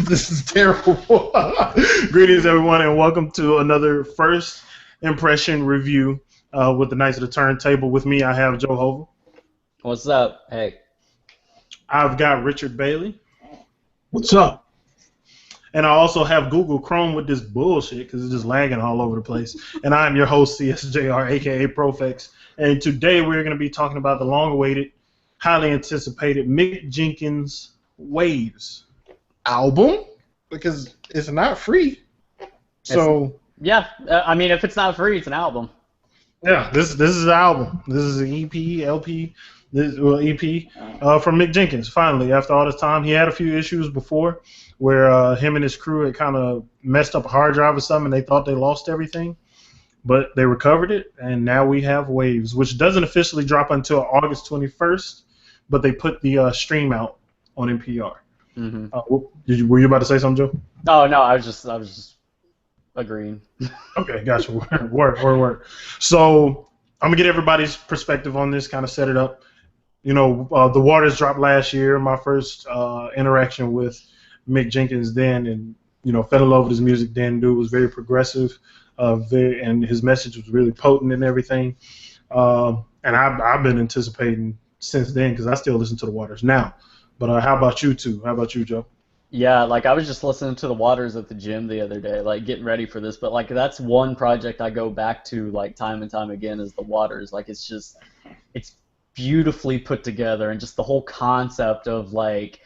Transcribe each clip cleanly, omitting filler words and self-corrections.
This is terrible. Greetings, everyone, and welcome to another first impression review with the Knights of the Turntable. With me, I have Joe Hovel. What's up? Hey. I've got Richard Bailey. What's up? And I also have Google Chrome with this bullshit because it's just lagging all over the place. And I'm your host, CSJR, a.k.a. Profex. And today we're going to be talking about the long-awaited, highly anticipated Mick Jenkins Waves album, because it's not free. So I mean, if it's not free, it's an album. Yeah, this is an album. This is an EP, LP, EP from Mick Jenkins. Finally, after all this time, he had a few issues before where him and his crew had kind of messed up a hard drive or something, and they thought they lost everything, but they recovered it, and now we have Waves, which doesn't officially drop until August 21st, but they put the stream out on NPR. Mm-hmm. Were you about to say something, Joe? Oh no, I was just agreeing. Okay, gotcha. Word. So I'm gonna get everybody's perspective on this, kind of set it up. You know, The Waters dropped last year. My first interaction with Mick Jenkins then, and fell in love with his music then. Dude was very progressive, and his message was really potent and everything. And I've been anticipating since then because I still listen to The Waters now. But how about you two? How about you, Joe? Yeah, like I was just listening to The Waters at the gym the other day, like getting ready for this. But like that's one project I go back to like time and time again is The Waters. Like it's beautifully put together, and just the whole concept of like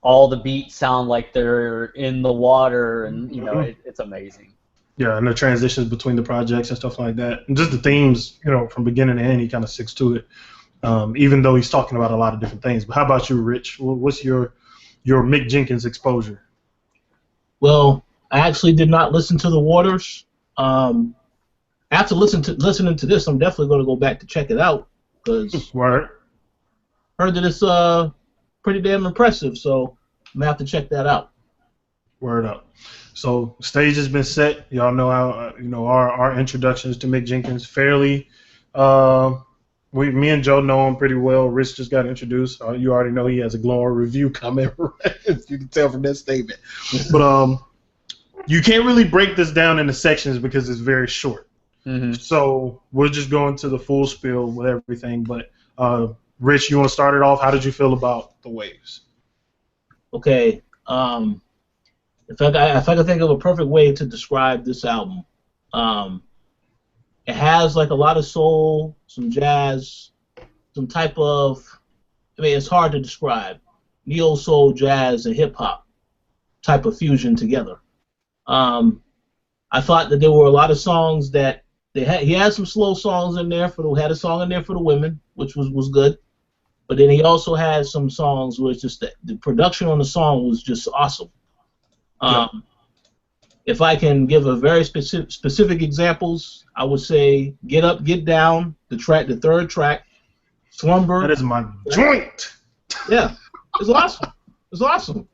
all the beats sound like they're in the water, and it's amazing. Yeah, and the transitions between the projects and stuff like that, and just the themes, from beginning to end, he kind of sticks to it. Even though he's talking about a lot of different things. But how about you, Rich? What's your Mick Jenkins exposure? Well, I actually did not listen to The Waters. After listening to this, I'm definitely going to go back to check it out because heard that it's pretty damn impressive. So I'm gonna have to check that out. Word up. So stage has been set. Y'all know how our introductions to Mick Jenkins fairly. Me and Joe know him pretty well. Rich just got introduced. You already know he has a glowing review coming. You can tell from that statement. But you can't really break this down into sections because it's very short. Mm-hmm. So we're just going to the full spiel with everything. But Rich, you want to start it off? How did you feel about the Waves? Okay. If I could think of a perfect way to describe this album, it has like a lot of soul, some jazz, some type of, it's hard to describe, neo soul, jazz, and hip hop type of fusion together. I thought that there were a lot of songs that he had some slow songs in there had a song in there for the women, which was good, but then he also had some songs where it's just the production on the song was just awesome. If I can give a very specific examples, I would say "Get Up, Get Down," the third track, "Slumber." That is my joint. Yeah, it's awesome. It's awesome.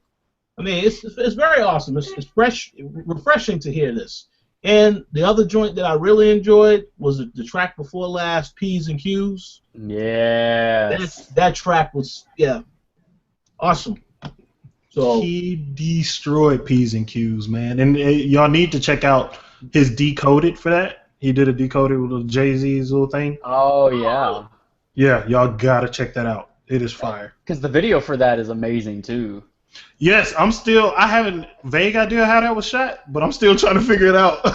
I mean, it's very awesome. It's fresh, refreshing to hear this. And the other joint that I really enjoyed was the track before last, "P's and Q's." Yeah. That track was awesome. So he destroyed P's and Q's, man, and y'all need to check out his Decoded for that. He did a Decoded with Jay-Z's little thing. Oh yeah. Yeah, y'all gotta check that out. It is fire. Because the video for that is amazing too. Yes, I have a vague idea how that was shot, but I'm still trying to figure it out.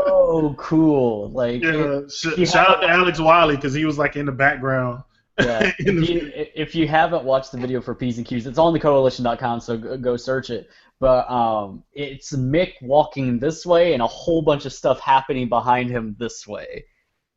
So cool. Like shout out to Alex Wiley because he was like in the background. Yeah, if you haven't watched the video for P's and Q's, it's on thecoalition.com, so go search it. But it's Mick walking this way and a whole bunch of stuff happening behind him this way.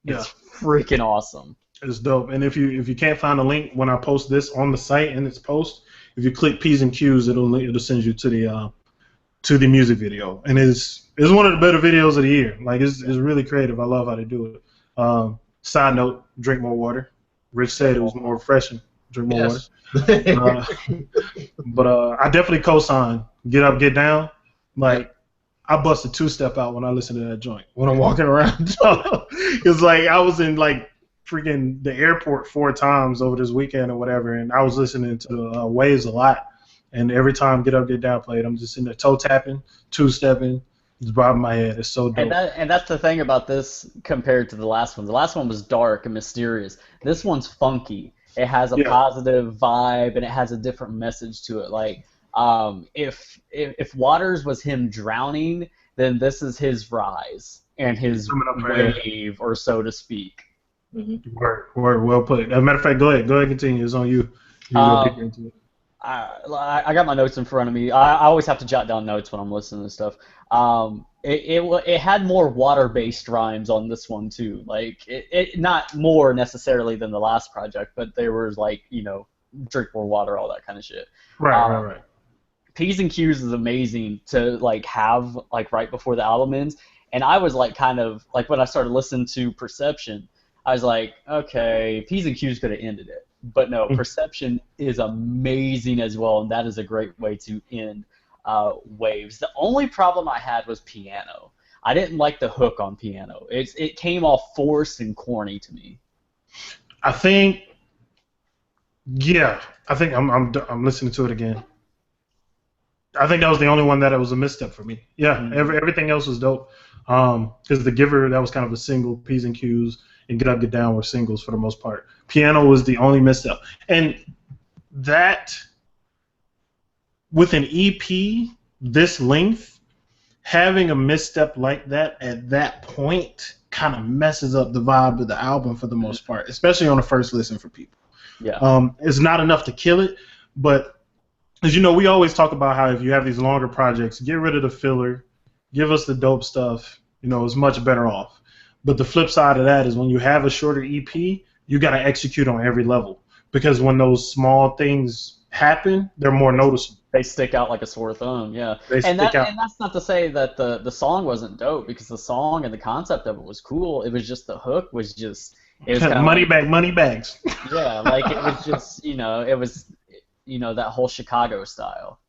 It's freaking awesome. It's dope. And if you can't find a link when I post this on the site in its post, if you click P's and Q's, it'll send you to the music video. And it's one of the better videos of the year. Like it's really creative. I love how they do it. Side note: drink more water. Rich said it was more refreshing. Drink more water. But I definitely co-sign Get Up, Get Down. Like, I bust a two-step out when I listen to that joint when I'm walking around. It's like I was in, like, freaking the airport 4 times over this weekend or whatever, and I was listening to the Waves a lot. And every time Get Up, Get Down played, I'm just sitting there toe tapping, two stepping, just bobbing my head. It's so dope. And that's the thing about this compared to the last one. The last one was dark and mysterious. This one's funky. It has a positive vibe and it has a different message to it. Like, if Waters was him drowning, then this is his rise and his wave, or so to speak. Mm-hmm. Word, well put. As a matter of fact, go ahead, continue. It's on you. Get into it. I got my notes in front of me. I always have to jot down notes when I'm listening to stuff. It had more water-based rhymes on this one too. Like it not more necessarily than the last project, but there was like, you know, drink more water, all that kind of shit. Right. P's and Q's is amazing to like have like right before the album ends, and I was like kind of like when I started listening to Perception, I was like, okay, P's and Q's could have ended it. But no, Perception is amazing as well, and that is a great way to end Waves. The only problem I had was piano. I didn't like the hook on piano. It came off forced and corny to me. I think I'm listening to it again. I think that was the only one that it was a misstep for me. Yeah, everything else was dope. Because The Giver, that was kind of a single. P's and Q's and Get Up, Get Down were singles for the most part. Piano was the only misstep. And that, with an EP this length, having a misstep like that at that point kind of messes up the vibe of the album for the most part, especially on the first listen for people. Yeah. It's not enough to kill it, but as you know, we always talk about how if you have these longer projects, get rid of the filler, give us the dope stuff, you know, it's much better off. But the flip side of that is when you have a shorter EP, you got to execute on every level. Because when those small things happen, they're more noticeable. They stick out like a sore thumb, yeah. And that's not to say that the song wasn't dope, because the song and the concept of it was cool. It was just the hook was just... It was kind of money bags. Yeah, like it was just, you know, it was, you know, that whole Chicago style.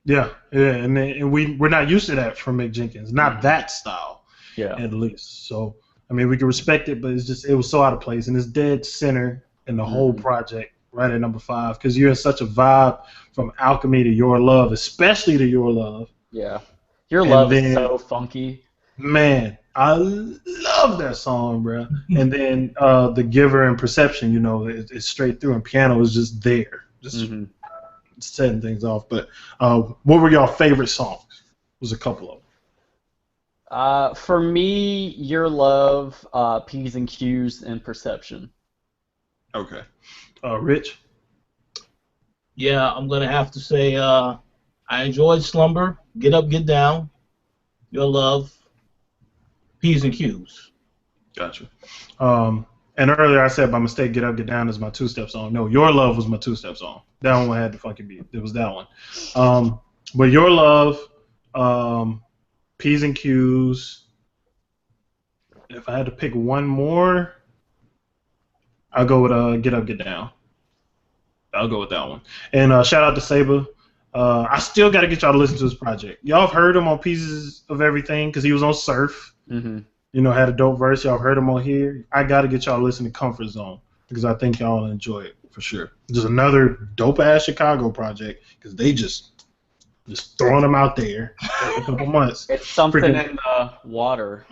Yeah, and we're not used to that from Mick Jenkins. Not that style, at least. So, I mean, we can respect it, but it was so out of place, and it's dead center in the whole project, right at number 5, because you're in such a vibe from Alchemy to Your Love, especially to Your Love. Yeah, Your Love is so funky. Man, I love that song, bro. And then The Giver and Perception, you know, it's straight through, and piano is just there, just setting things off. But what were y'all favorite songs? Was a couple of them. For me, Your Love, P's and Q's, and Perception. Okay. Rich? Yeah, I'm going to have to say I enjoyed Slumber, Get Up, Get Down, Your Love, P's and Q's. Gotcha. And earlier I said by mistake Get Up, Get Down is my two-step song. No, Your Love was my two-step song. That one had the funky beat. It was that one. But Your Love, P's and Q's. If I had to pick one more, I'll go with Get Up, Get Down. I'll go with that one. And shout out to Saber. I still got to get y'all to listen to his project. Y'all have heard him on Pieces of Everything because he was on Surf. You know, had a dope verse. Y'all heard him on here. I got to get y'all to listen to Comfort Zone because I think y'all will enjoy it for sure. Just another dope-ass Chicago project because they just throwing them out there every couple months. It's something in the water.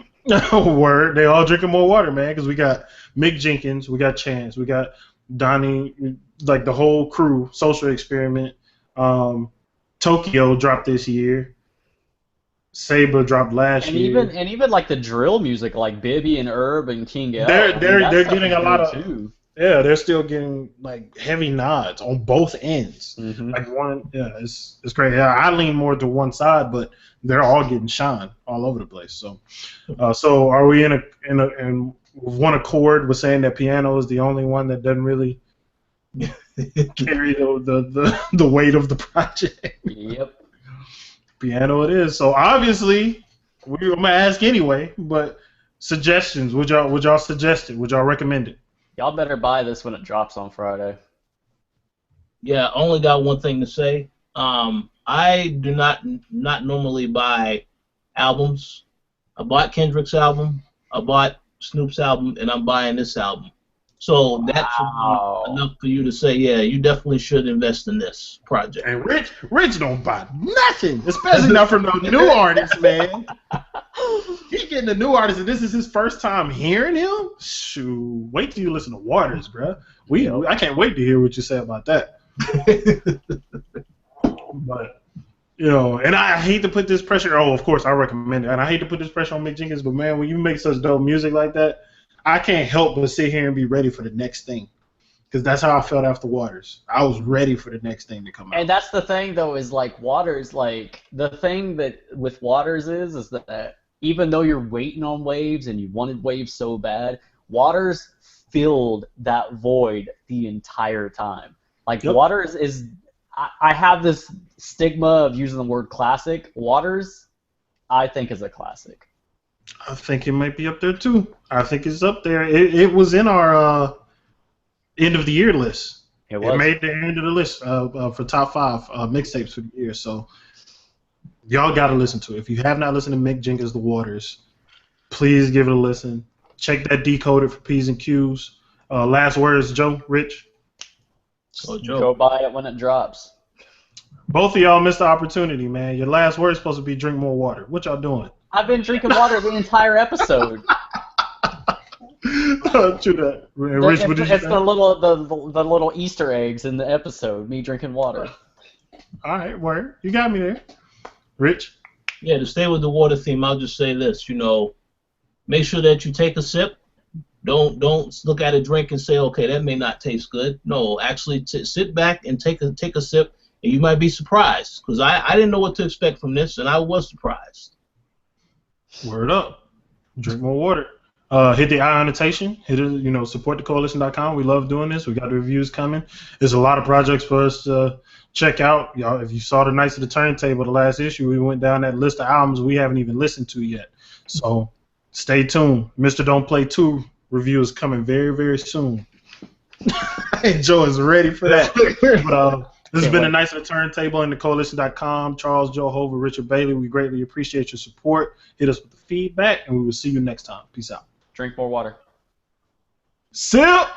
Word. They all drinking more water, man, because we got Mick Jenkins, we got Chance, we got Donnie, like the whole crew, Social Experiment. Tokyo dropped this year. Saber dropped last year. And even like the drill music, like Bibby and Herb and King L. They're getting a lot of too. Yeah, they're still getting like heavy nods on both ends. Like one, it's great. Yeah, I lean more to one side, but they're all getting shine all over the place. So, so are we in one accord with saying that piano is the only one that doesn't really carry the weight of the project? Yep. Piano it is. So obviously, I'm gonna ask anyway. But suggestions? Would y'all suggest it? Would y'all recommend it? Y'all better buy this when it drops on Friday. Yeah, only got one thing to say. I do not normally buy albums. I bought Kendrick's album, I bought Snoop's album, and I'm buying this album. So that should be enough for you to say, yeah, you definitely should invest in this project. And Rich don't buy nothing, especially not from no new artists, man. He's getting a new artist, and this is his first time hearing him. Shoot, wait till you listen to Waters, bro. I can't wait to hear what you say about that. But and I hate to put this pressure. Oh, of course, I recommend it, and I hate to put this pressure on Mick Jenkins, but man, when you make such dope music like that, I can't help but sit here and be ready for the next thing, because that's how I felt after Waters. I was ready for the next thing to come out. And that's the thing, though, is like Waters. Like the thing that with Waters is that even though you're waiting on waves and you wanted waves so bad, Waters filled that void the entire time. Like Waters is. I have this stigma of using the word classic. Waters, I think, is a classic. I think it might be up there too. I think it's up there. It was in our end of the year list. It made the end of the list for top 5 mixtapes for the year. So y'all got to listen to it. If you have not listened to Mick Jenkins' The Waters, please give it a listen. Check that Decoded for P's and Q's. Last words, Joe, Rich. So Joe, go buy it when it drops. Both of y'all missed the opportunity, man. Your last word is supposed to be drink more water. What y'all doing? I've been drinking water the entire episode. True that. Rich, what did you say? It's the little Easter eggs in the episode. Me drinking water. All right, word. You got me there. Rich. Yeah, to stay with the water theme, I'll just say this. Make sure that you take a sip. Don't look at a drink and say, okay, that may not taste good. No, actually, sit back and take a sip, and you might be surprised, because I didn't know what to expect from this, and I was surprised. Word up. Drink more water. Hit the eye annotation. Hit it, support thecoalition.com. We love doing this. We got the reviews coming. There's a lot of projects for us to check out. Y'all, if you saw the Knights of the Turntable, the last issue, we went down that list of albums we haven't even listened to yet. So stay tuned. Mr. Don't Play 2 review is coming very, very soon. Joe is ready for that. But this has been the Knights of the Turntable and thecoalition.com. Charles, Joe Hover, Richard Bailey. We greatly appreciate your support. Hit us with the feedback, and we will see you next time. Peace out. Drink more water. Sip!